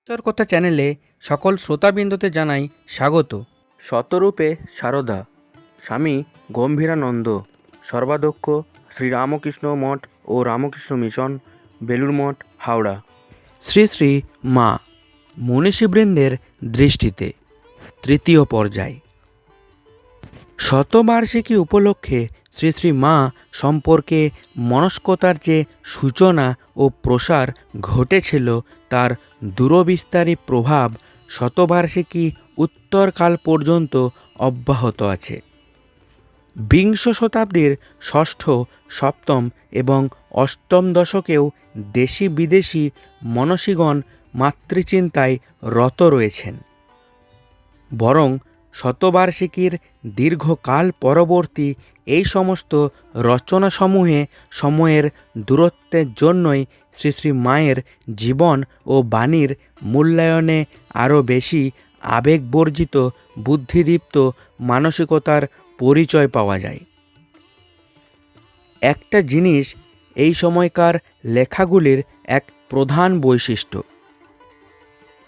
কথা চ্যানেলে সকল শ্রোতাবৃন্দতে জানাই স্বাগত। শতরূপে সারদা স্বামী গম্ভীরানন্দ সর্বাধ্যক্ষ শ্রীরামকৃষ্ণ মঠ ও রামকৃষ্ণ মিশন, বেলুড় মঠ, হাওড়া। শ্রী শ্রী মা মনীষীবৃন্দের দৃষ্টিতে তৃতীয় পর্যায়। শতবার্ষিকী উপলক্ষে শ্রী শ্রী মা সম্পর্কে মনস্কতার যে সূচনা ও প্রসার ঘটেছিল তার দূরবিস্তারী প্রভাব শতবার্ষিকী উত্তরকাল পর্যন্ত অব্যাহত আছে। বিংশ শতাব্দীর ষষ্ঠ, সপ্তম এবং অষ্টম দশকেও দেশি বিদেশি মনীষীগণ মাতৃচিন্তায় রত রয়েছেন। বরং শতবার্ষিকীর দীর্ঘকাল পরবর্তী এই সমস্ত রচনাসমূহে সময়ের দূরত্বের জন্যই শ্রী শ্রী মায়ের জীবন ও বাণীর মূল্যায়নে আরও বেশি আবেগবর্জিত, বুদ্ধিদীপ্ত মানসিকতার পরিচয় পাওয়া যায়। একটা জিনিস এই সময়কার লেখাগুলির এক প্রধান বৈশিষ্ট্য,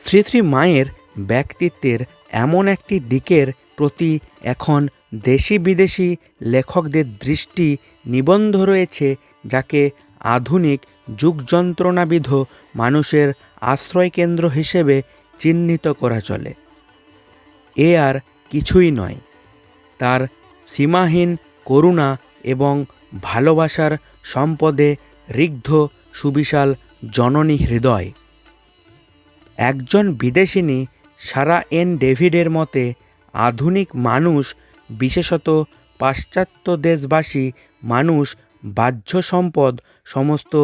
শ্রী শ্রী মায়ের ব্যক্তিত্বের এমন একটি দিকের প্রতি এখন দেশি বিদেশি লেখকদের দৃষ্টি নিবদ্ধ রয়েছে যাকে আধুনিক যুগযন্ত্রণাবিধ মানুষের আশ্রয়কেন্দ্র হিসেবে চিহ্নিত করা চলে। এ আর কিছুই নয়, তার সীমাহীন করুণা এবং ভালোবাসার সম্পদে ঋগ্ধ সুবিশাল জননী হৃদয়। একজন বিদেশিনী সারা এন ডেভিডের মতে আধুনিক মানুষ, বিশেষত পাশ্চাত্য দেশবাসী মানুষ বাহ্য সম্পদ সমস্ত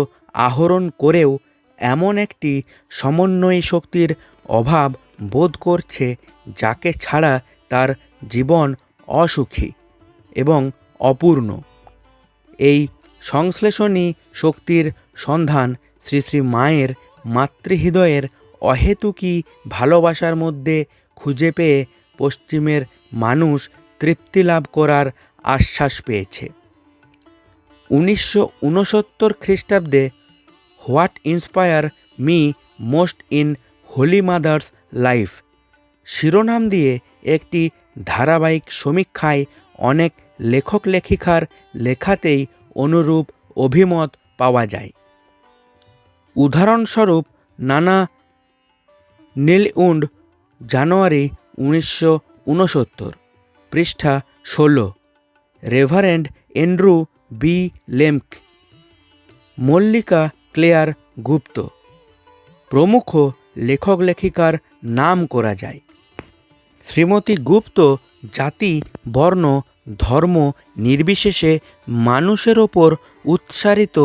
আহরণ করেও এমন একটি সমন্বয়ী শক্তির অভাব বোধ করছে যাকে ছাড়া তার জীবন অসুখী এবং অপূর্ণ। এই সংশ্লেষণী শক্তির সন্ধান শ্রী শ্রী মায়ের মাতৃহৃদয়ের অহেতুকী ভালোবাসার মধ্যে খুঁজে পেয়ে পশ্চিমের মানুষ তৃপ্তি লাভ করার আশ্বাস পেয়েছে। 1969 খ্রিস্টাব্দে what inspire me most in holy mother's life শিরোনাম দিয়ে একটি ধারাবাহিক সমীক্ষায় অনেক লেখক লেখিকার লেখাতেই অনুরূপ অভিমত পাওয়া যায়। উদাহরণস্বরূপ নানা নীলউন্ড, জানুয়ারি 1969, পৃষ্ঠা 16, reverend Andrew B Lemke, Mallika Claire Gupta প্রমুখ লেখক লেখিকার নাম করা যায়। শ্রীমতী গুপ্ত জাতি, বর্ণ, ধর্ম নির্বিশেষে মানুষের ওপর উৎসারিত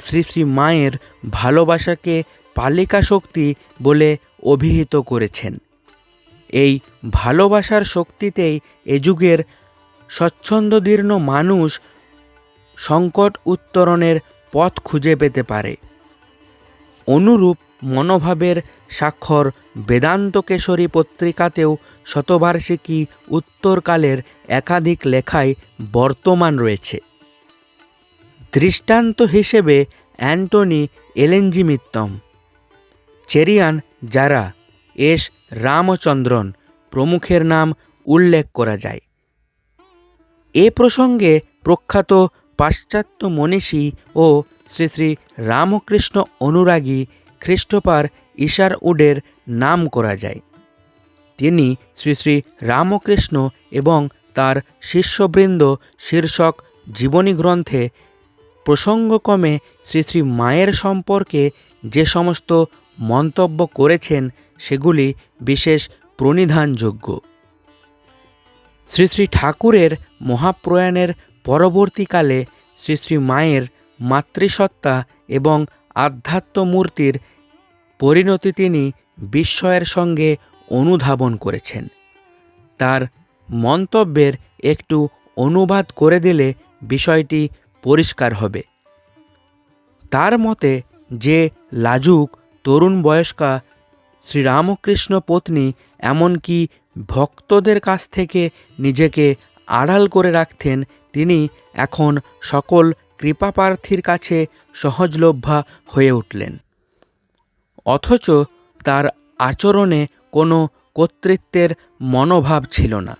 শ্রী শ্রী মায়ের ভালোবাসাকে পালিকা শক্তি বলে অভিহিত করেছেন। এই ভালোবাসার শক্তিতেই এ যুগের স্বচ্ছন্দদীর্ণ মানুষ সংকট উত্তরণের পথ খুঁজে পেতে পারে। অনুরূপ মনোভাবের স্বাক্ষর বেদান্ত কেশরী পত্রিকাতেও শতবার্ষিকী উত্তরকালের একাধিক লেখায় বর্তমান রয়েছে। দৃষ্টান্ত হিসেবে অ্যান্টনি এলেনজি মিত্তম, চেরিয়ান জারা, এস রামচন্দ্রন প্রমুখের নাম উল্লেখ করা যায়। এ প্রসঙ্গে প্রখ্যাত পাশ্চাত্য মনীষী ও শ্রী শ্রী রামকৃষ্ণ অনুরাগী খ্রিস্টোফার ইশারউডের নাম করা যায়। তিনি শ্রী শ্রী রামকৃষ্ণ এবং তার শিষ্যবৃন্দ শীর্ষক জীবনী গ্রন্থে প্রসঙ্গক্রমে শ্রী শ্রী মায়ের সম্পর্কে যে সমস্ত মন্তব্য করেছেন সেগুলি বিশেষ প্রণিধানযোগ্য। শ্রী শ্রী ঠাকুরের মহাপ্রয়াণের পরবর্তীকালে শ্রী শ্রী মায়ের মাতৃসত্তা এবং আধ্যাত্মমূর্তির পরিণতি তিনি বিস্ময়ের সঙ্গে অনুধাবন করেছেন। তার মন্তব্যের একটু অনুবাদ করে দিলে বিষয়টি পরিষ্কার হবে। তার মতে, যে লাজুক তরুণ বয়স্কা শ্রীরামকৃষ্ণ পত্নী এমনকি ভক্তদের কাছ থেকে নিজেকে আড়াল করে রাখতেন, তিনি এখন সকল কৃপাপ্রার্থীর কাছে সহজলভ্যা হয়ে উঠলেন। অথচ তার আচরণে কোনো কর্তৃত্বের মনোভাব ছিল না।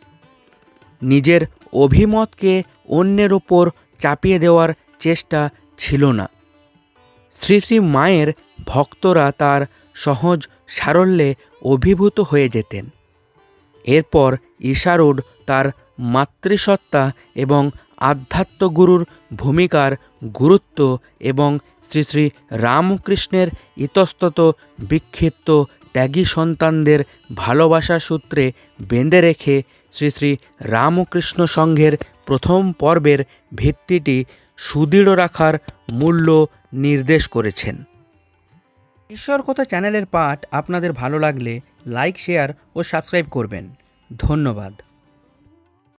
নিজের অভিমতকে অন্যের ওপর চাপিয়ে দেওয়ার চেষ্টা ছিল না। শ্রী শ্রী মায়ের ভক্তরা তার সহজ সারল্যে অভিভূত হয়ে যেতেন। এরপর ঈশারুড তার মাতৃসত্তা এবং আধ্যাত্মগুরুর ভূমিকার গুরুত্ব এবং শ্রী শ্রী রামকৃষ্ণের ইতস্তত বিক্ষিপ্ত ত্যাগী সন্তানদের ভালোবাসা সূত্রে বেঁধে রেখে শ্রী শ্রী রামকৃষ্ণ সংঘের প্রথম পর্বের ভিত্তিটি সুদৃঢ় রাখার মূল্য নির্দেশ করেছেন। ঈশ্বর কথা চ্যানেলের পাঠ আপনাদের ভালো লাগলে লাইক, শেয়ার ও সাবস্ক্রাইব করবেন। ধন্যবাদ।